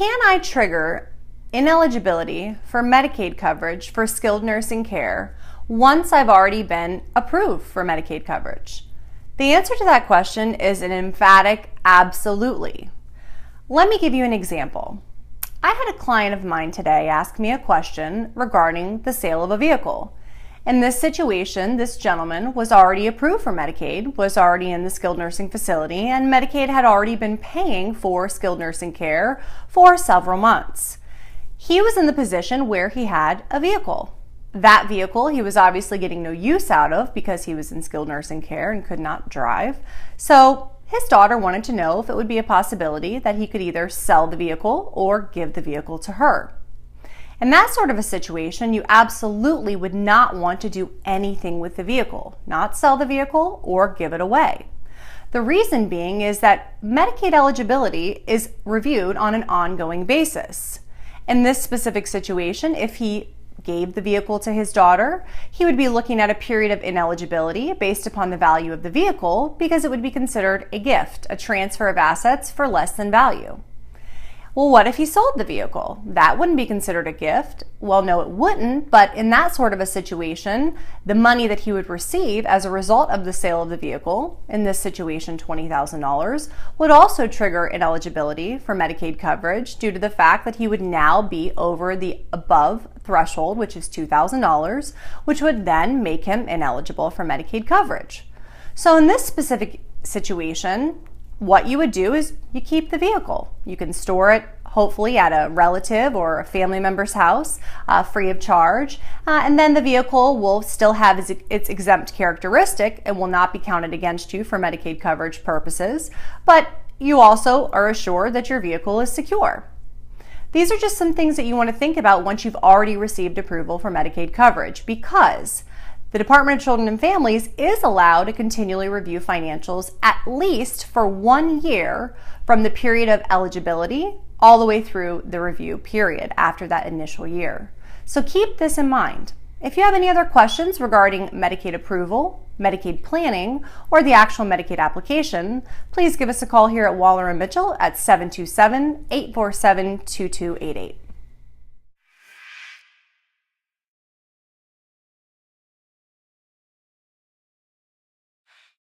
can I trigger ineligibility for Medicaid coverage for skilled nursing care once I've already been approved for Medicaid coverage? The answer to that question is an emphatic absolutely. Let me give you an example. I had a client of mine today ask me a question regarding the sale of a vehicle. In this situation, this gentleman was already approved for Medicaid, was already in the skilled nursing facility, and Medicaid had already been paying for skilled nursing care for several months. He was in the position where he had a vehicle. That vehicle he was obviously getting no use out of because he was in skilled nursing care and could not drive. So his daughter wanted to know if it would be a possibility that he could either sell the vehicle or give the vehicle to her. In that sort of a situation, you absolutely would not want to do anything with the vehicle, not sell the vehicle or give it away. The reason being is that Medicaid eligibility is reviewed on an ongoing basis. In this specific situation, if he gave the vehicle to his daughter, he would be looking at a period of ineligibility based upon the value of the vehicle because it would be considered a gift, a transfer of assets for less than value. Well, what if he sold the vehicle? That wouldn't be considered a gift. Well, no, it wouldn't, but in that sort of a situation, the money that he would receive as a result of the sale of the vehicle, in this situation $20,000, would also trigger ineligibility for Medicaid coverage due to the fact that he would now be over the above threshold, which is $2,000, which would then make him ineligible for Medicaid coverage. So in this specific situation, what you would do is you keep the vehicle. You can store it hopefully at a relative or a family member's house free of charge, and then the vehicle will still have its exempt characteristic and will not be counted against you for Medicaid coverage purposes, but you also are assured that your vehicle is secure. These are just some things that you want to think about once you've already received approval for Medicaid coverage, because the Department of Children and Families is allowed to continually review financials at least for 1 year from the period of eligibility all the way through the review period after that initial year. So keep this in mind. If you have any other questions regarding Medicaid approval, Medicaid planning, or the actual Medicaid application, please give us a call here at Waller & Mitchell at 727-847-2288.